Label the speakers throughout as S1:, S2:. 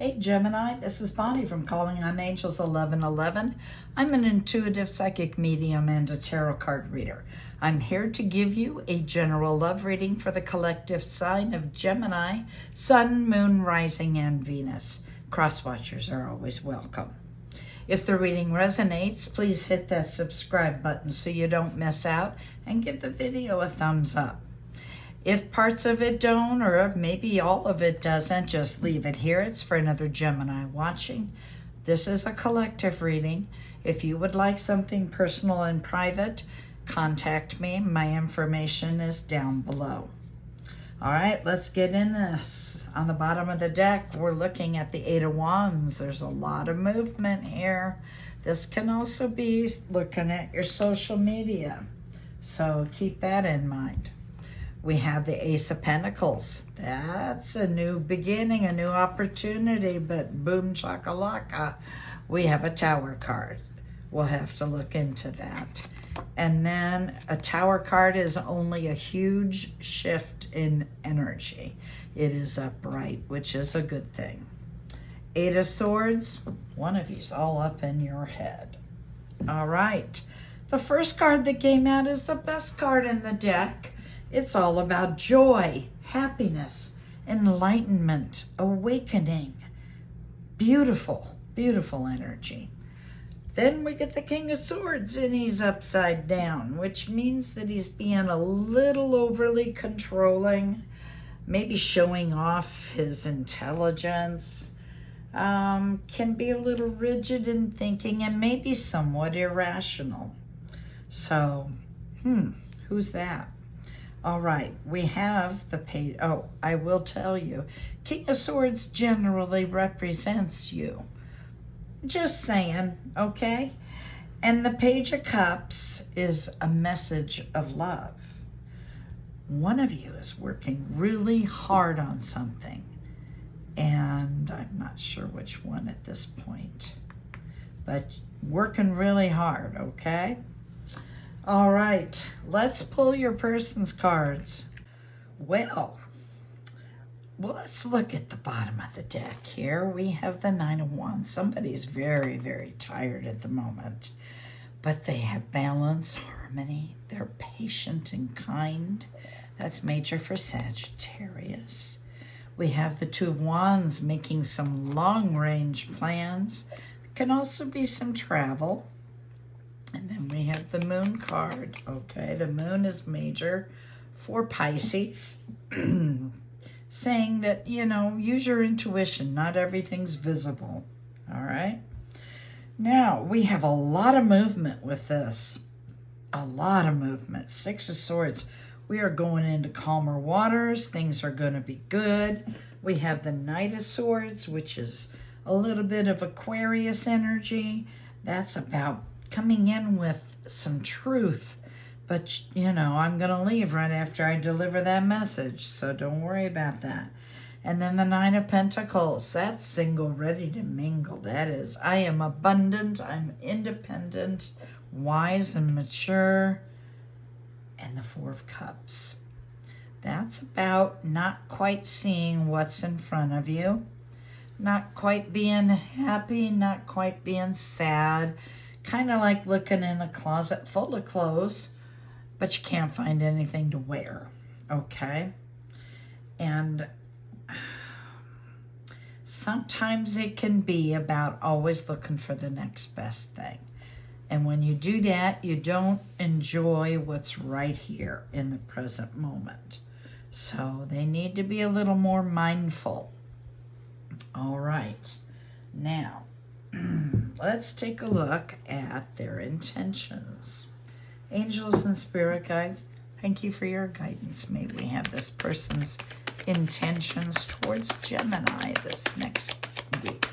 S1: Hey Gemini, this is Bonnie from Calling on Angels 1111. I'm an intuitive psychic medium and a tarot card reader. I'm here to give you a general love reading for the collective sign of Gemini, Sun, Moon, Rising, and Venus. Cross-watchers are always welcome. If the reading resonates, please hit that subscribe button so you don't miss out, and give the video a thumbs up. If parts of it don't, or maybe all of it doesn't, just leave it here. It's for another Gemini watching. This is a collective reading. If you would like something personal and private, contact me. My information is down below. All right, let's get in this. On the bottom of the deck, we're looking at the Eight of Wands. There's a lot of movement here. This can also be looking at your social media, so keep that in mind. We have the Ace of Pentacles. That's a new beginning, a new opportunity, but boom chakalaka. We have a Tower card. We'll have to look into that. And then a Tower card is only a huge shift in energy. It is upright, which is a good thing. Eight of Swords, one of you's all up in your head. All right. The first card that came out is the best card in the deck. It's all about joy, happiness, enlightenment, awakening. Beautiful, beautiful energy. Then we get the King of Swords, and he's upside down, which means that he's being a little overly controlling, maybe showing off his intelligence, can be a little rigid in thinking, and maybe somewhat irrational. So, who's that? All right, we have the page. Oh, I will tell you, King of Swords generally represents you. Just saying, okay? And the Page of Cups is a message of love. One of you is working really hard on something, and I'm not sure which one at this point, but working really hard, okay? All right, let's pull your person's cards. Well, let's look at the bottom of the deck here. We have the Nine of Wands. Somebody's very, very tired at the moment, but they have balance, harmony. They're patient and kind. That's major for Sagittarius. We have the Two of Wands making some long-range plans. Can also be some travel. And then we have the Moon card. Okay, the Moon is major for Pisces, saying that, use your intuition. Not everything's visible. All right. Now, we have a lot of movement with this. A lot of movement. Six of Swords. We are going into calmer waters. Things are going to be good. We have the Knight of Swords, which is a little bit of Aquarius energy. That's about coming in with some truth, but I'm gonna leave right after I deliver that message, so don't worry about that. And then the Nine of Pentacles, that's single, ready to mingle. That is, I am abundant, I'm independent, wise and mature. And the Four of Cups, that's about not quite seeing what's in front of you, not quite being happy, not quite being sad. Kind of like looking in a closet full of clothes, but you can't find anything to wear, okay? And sometimes it can be about always looking for the next best thing. And when you do that, you don't enjoy what's right here in the present moment. So they need to be a little more mindful. All right, now, let's take a look at their intentions. Angels and spirit guides, thank you for your guidance. May we have this person's intentions towards Gemini this next week.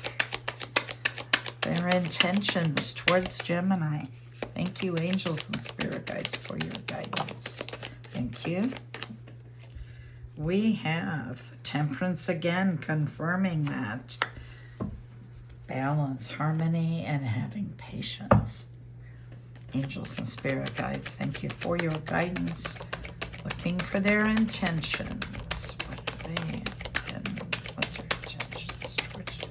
S1: Their intentions towards Gemini. Thank you, angels and spirit guides, for your guidance. Thank you. We have Temperance again, confirming that. Balance, harmony, and having patience. Angels and spirit guides, thank you for your guidance. Looking for their intentions. What are they? And what's their intentions towards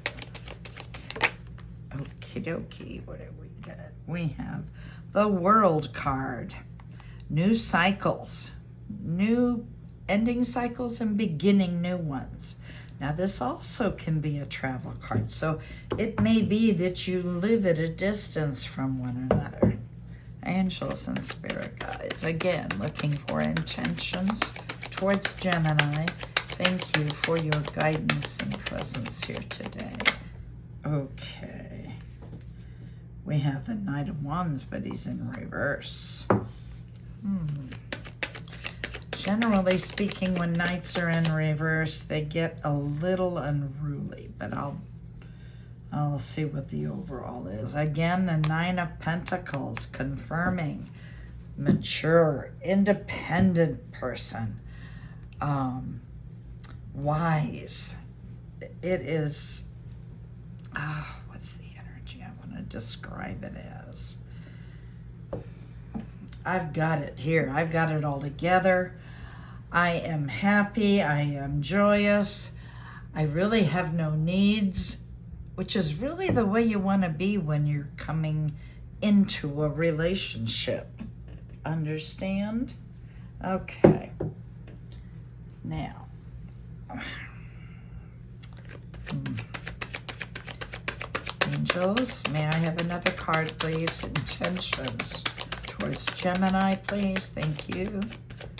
S1: Okie dokie. What do we get? We have the World card. New cycles. New ending cycles and beginning new ones. Now this also can be a travel card. So it may be that you live at a distance from one another. Angels and spirit guides. Again, looking for intentions towards Gemini. Thank you for your guidance and presence here today. Okay. We have the Knight of Wands, but he's in reverse. Generally speaking, when knights are in reverse, they get a little unruly, but I'll see what the overall is. Again, the Nine of Pentacles, confirming mature, independent person, wise. It is, what's the energy I want to describe it as? I've got it here. I've got it all together. I am happy. I am joyous. I really have no needs, which is really the way you want to be when you're coming into a relationship. Understand? Okay. Now, angels, may I have another card, please? Intentions towards Gemini, please. Thank you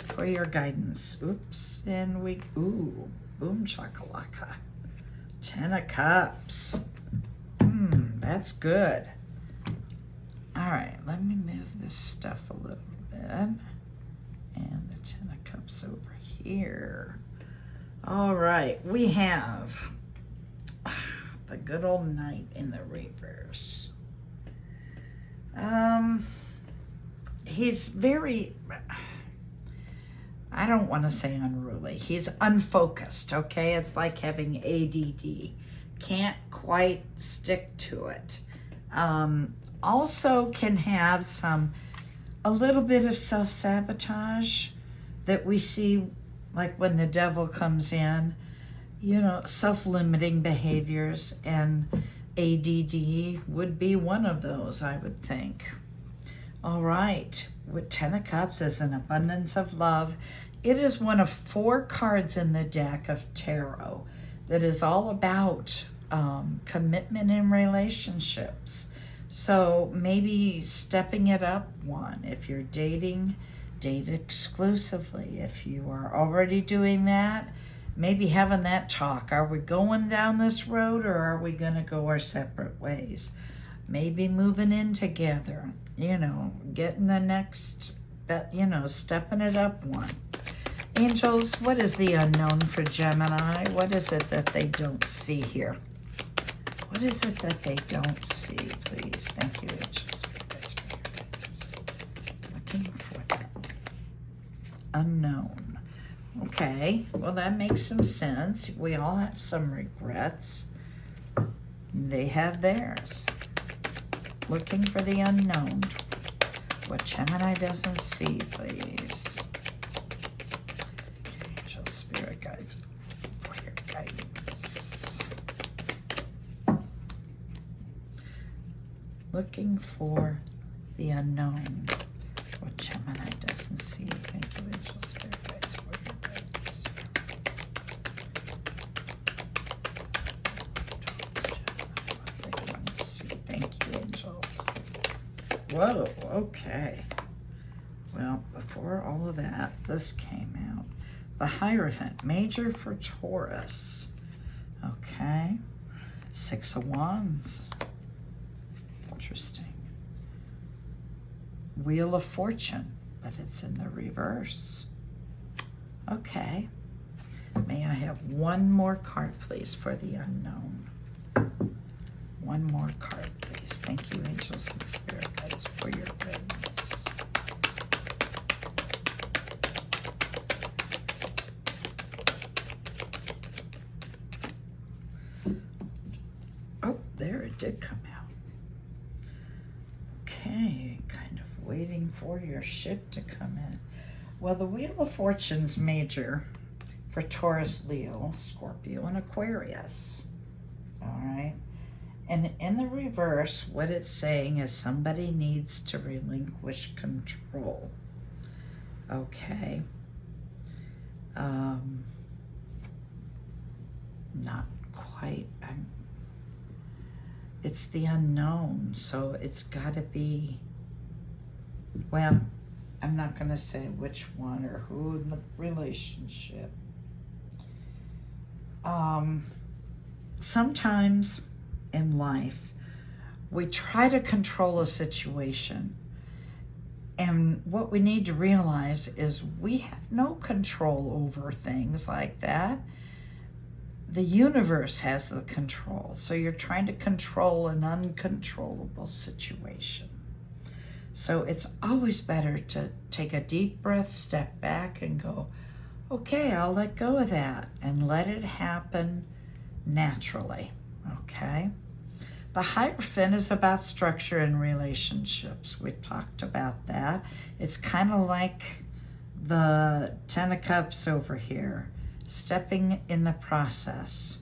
S1: for your guidance. Oops. And we, ooh, boom shakalaka. 10 of Cups. That's good. All right, let me move this stuff a little bit. And the 10 of Cups over here. All right, we have the good old Knight in the reverse. He's very, I don't want to say unruly. He's unfocused, okay? It's like having ADD. Can't quite stick to it. Also can have a little bit of self-sabotage that we see, like when the devil comes in, you know, self-limiting behaviors, and ADD would be one of those, I would think. All right, with 10 of Cups is an abundance of love. It is one of 4 cards in the deck of tarot that is all about commitment in relationships. So maybe stepping it up one. If you're dating, date exclusively. If you are already doing that, maybe having that talk. Are we going down this road, or are we going to go our separate ways? Maybe moving in together, you know, getting the next, you know, stepping it up one. Angels, what is the unknown for Gemini? What is it that they don't see here? What is it that they don't see, please? Thank you, angels. Looking for that unknown. Okay, well, that makes some sense. We all have some regrets. They have theirs. Looking for the unknown. What Gemini doesn't see, please. Angel spirit guides for your guidance. Looking for the unknown. What Gemini doesn't see. Thank you, angel spirit guides for your guidance. What they don't see. Thank you, angels. Whoa, okay. Well, before all of that, this came out. The Hierophant, major for Taurus. Okay. 6 of Wands. Interesting. Wheel of Fortune, but it's in the reverse. Okay. May I have one more card, please, for the unknown? One more card, please. Thank you, angels and spirit guides, for your guidance. Oh, there it did come out. Okay, kind of waiting for your shit to come in. Well, the Wheel of Fortune's major for Taurus, Leo, Scorpio, and Aquarius. All right. And in the reverse, what it's saying is somebody needs to relinquish control. Okay. Not quite. It's the unknown, so it's got to be, well, I'm not going to say which one or who in the relationship. Sometimes in life, we try to control a situation, and what we need to realize is we have no control over things like that. The universe has the control, so you're trying to control an uncontrollable situation. So it's always better to take a deep breath, step back, and go, okay, I'll let go of that and let it happen naturally, okay? The Hierophant is about structure in relationships. We talked about that. It's kind of like the Ten of Cups over here, stepping in the process.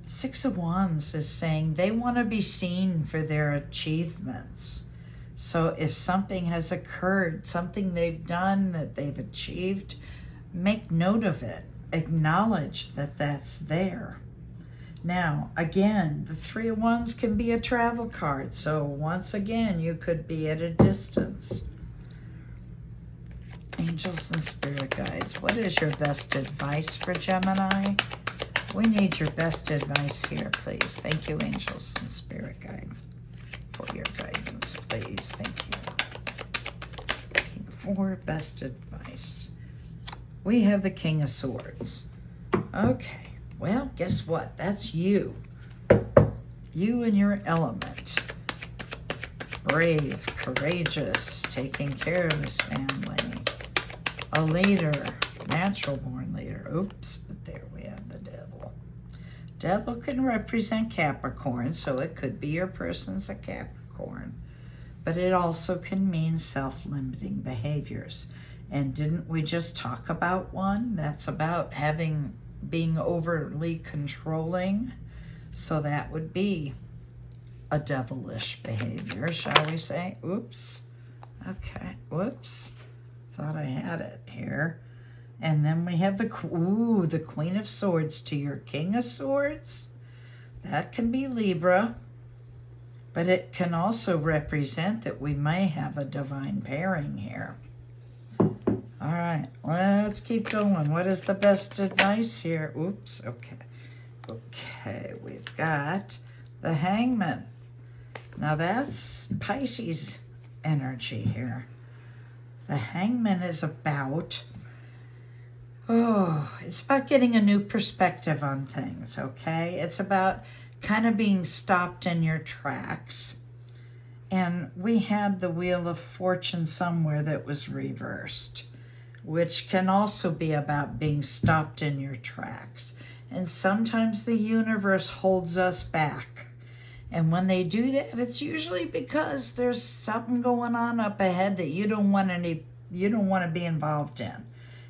S1: Six of Wands is saying they want to be seen for their achievements. So if something has occurred, something they've done that they've achieved, make note of it. Acknowledge that that's there. Now, again, the Three of Wands can be a travel card. So once again, you could be at a distance. Angels and spirit guides, what is your best advice for Gemini? We need your best advice here, please. Thank you, angels and spirit guides, for your guidance, please. Thank you. Looking for best advice. We have the King of Swords. Okay. Well, guess what? That's you. You and your element. Brave, courageous, taking care of his family. A leader, natural born leader. Oops, but there we have the Devil. Devil can represent Capricorn, so it could be your person's a Capricorn. But it also can mean self-limiting behaviors. And didn't we just talk about one? That's about being overly controlling. So that would be a devilish behavior, shall we say? Oops. Okay. Whoops. Thought I had it here. And then we have the Queen of Swords to your King of Swords. That can be Libra. But it can also represent that we may have a divine pairing here. All right, let's keep going. What is the best advice here? Oops, okay. Okay, we've got the Hangman. Now that's Pisces energy here. The Hangman is about, it's about getting a new perspective on things, okay? It's about kind of being stopped in your tracks. And we had the Wheel of Fortune somewhere that was reversed, which can also be about being stopped in your tracks. And sometimes the universe holds us back. And when they do that, it's usually because there's something going on up ahead that you don't want to be involved in.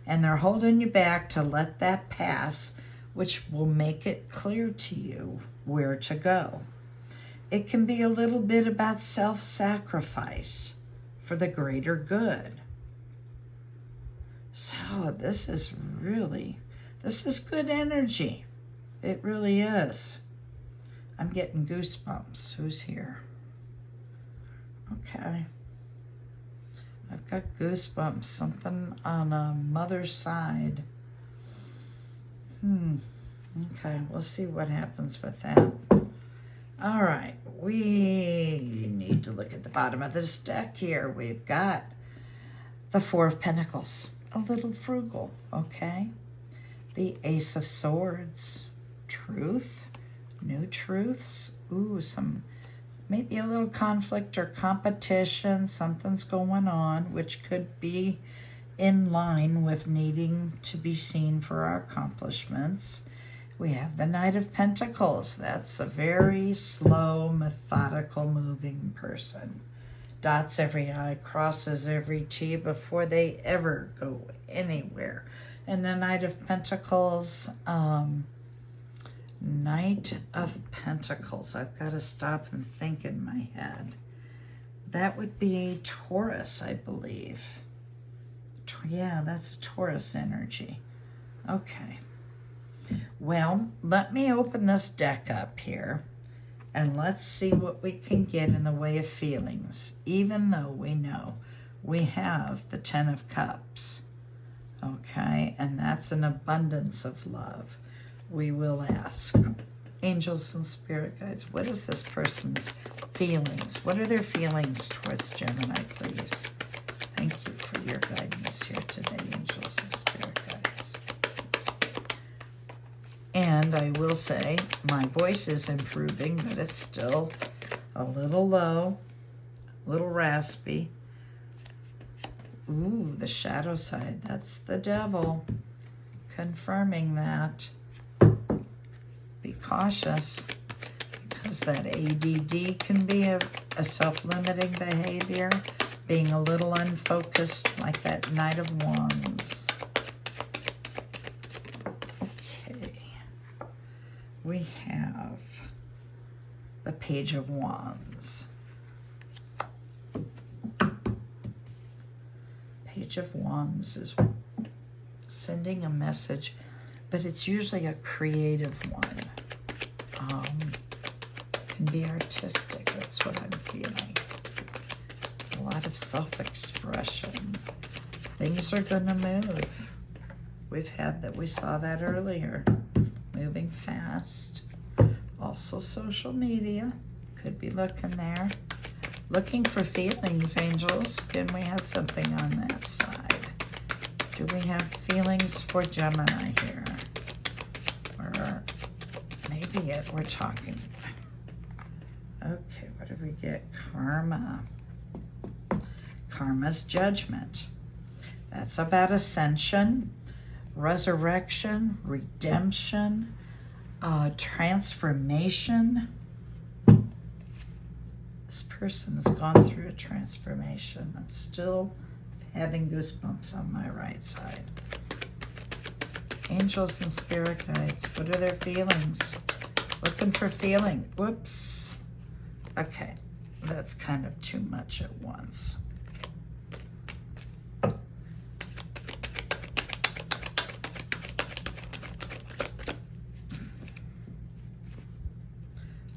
S1: And they're holding you back to let that pass, which will make it clear to you where to go. It can be a little bit about self-sacrifice for the greater good. So this is good energy. It really is. I'm getting goosebumps. Who's here? Okay. I've got goosebumps. Something on a mother's side. Okay, we'll see what happens with that. All right, we need to look at the bottom of this deck here. We've got the Four of Pentacles. A little frugal, okay? The Ace of Swords. Truth. New truths. Maybe a little conflict or competition. Something's going on, which could be in line with needing to be seen for our accomplishments. We have the Knight of Pentacles. That's a very slow, methodical moving person. Dots every I, crosses every T before they ever go anywhere. And the Knight of Pentacles Knight of Pentacles. I've got to stop and think in my head. That would be a Taurus, I believe. Yeah, that's Taurus energy. Okay. Well, let me open this deck up here, and let's see what we can get in the way of feelings, even though we know we have the Ten of Cups. Okay, and that's an abundance of love. We will ask angels and spirit guides, what is this person's feelings? What are their feelings towards Gemini, please? Thank you for your guidance here today, angels and spirit guides. And I will say, my voice is improving, but it's still a little low, a little raspy. Ooh, the shadow side, that's the devil, confirming that. Be cautious, because that ADD can be a self-limiting behavior, being a little unfocused, like that Knight of Wands. Okay, we have the Page of Wands. Page of Wands is sending a message, but it's usually a creative one. Can be artistic, that's what I'm feeling. A lot of self-expression. Things are gonna move. We saw that earlier. Moving fast. Also social media, could be looking there. Looking for feelings, angels. Can we have something on that side? Do we have feelings for Gemini here? Or maybe we're talking. Okay, what do we get? Karma. Karma's judgment. That's about ascension, resurrection, redemption, transformation. This person has gone through a transformation. I'm still having goosebumps on my right side. Angels and spirit guides, what are their feelings? Looking for feeling. Whoops. Okay, that's kind of too much at once.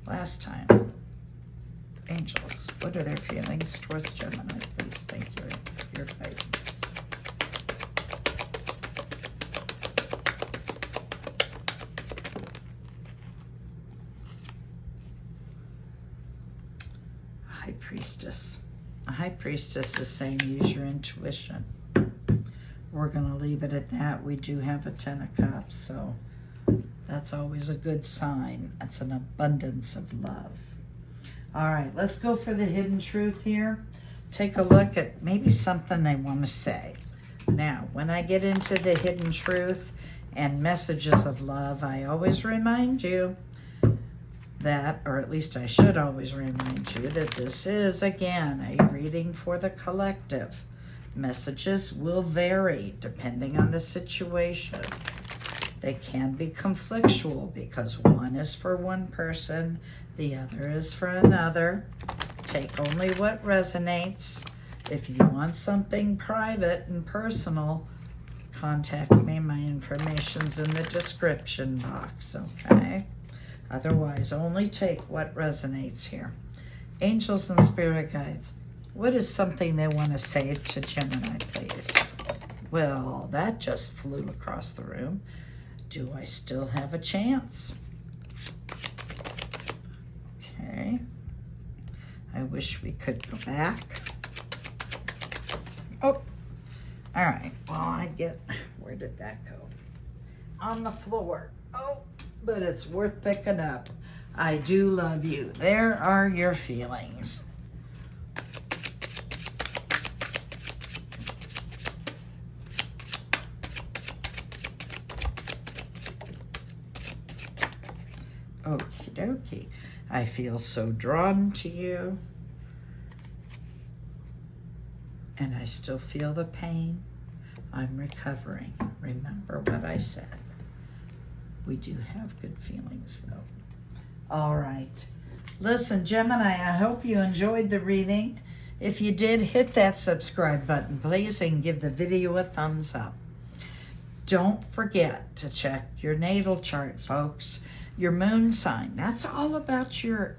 S1: Last time. Angels, what are their feelings towards Gemini, please? Thank you for your guidance. High Priestess. A High Priestess is saying use your intuition. We're going to leave it at that. We do have a Ten of Cups, so that's always a good sign. It's an abundance of love. All right, let's go for the hidden truth here. Take a look at maybe something they want to say. Now, when I get into the hidden truth and messages of love, I always remind you that, or at least I should always remind you, that this is, again, a reading for the collective. Messages will vary depending on the situation. They can be conflictual because one is for one person, the other is for another. Take only what resonates. If you want something private and personal, contact me. My information's in the description box, okay? Otherwise, only take what resonates here. Angels and spirit guides, what is something they want to say to Gemini, please? Well, that just flew across the room. Do I still have a chance? Okay. I wish we could go back. Oh, all right. Well, where did that go? On the floor. Oh, but it's worth picking up. I do love you. There are your feelings. Okie dokie. I feel so drawn to you. And I still feel the pain. I'm recovering. Remember what I said. We do have good feelings, though. All right. Listen, Gemini, I hope you enjoyed the reading. If you did, hit that subscribe button, please, and give the video a thumbs up. Don't forget to check your natal chart, folks. Your moon sign. That's all about your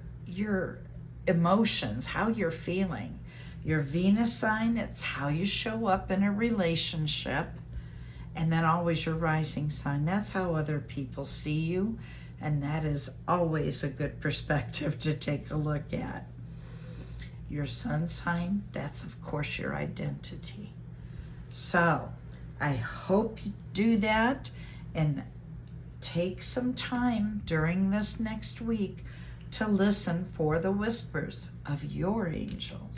S1: emotions, how you're feeling. Your Venus sign, it's how you show up in a relationship. And then always your rising sign. That's how other people see you. And that is always a good perspective to take a look at. Your sun sign, that's of course your identity. So I hope you do that and take some time during this next week to listen for the whispers of your angels.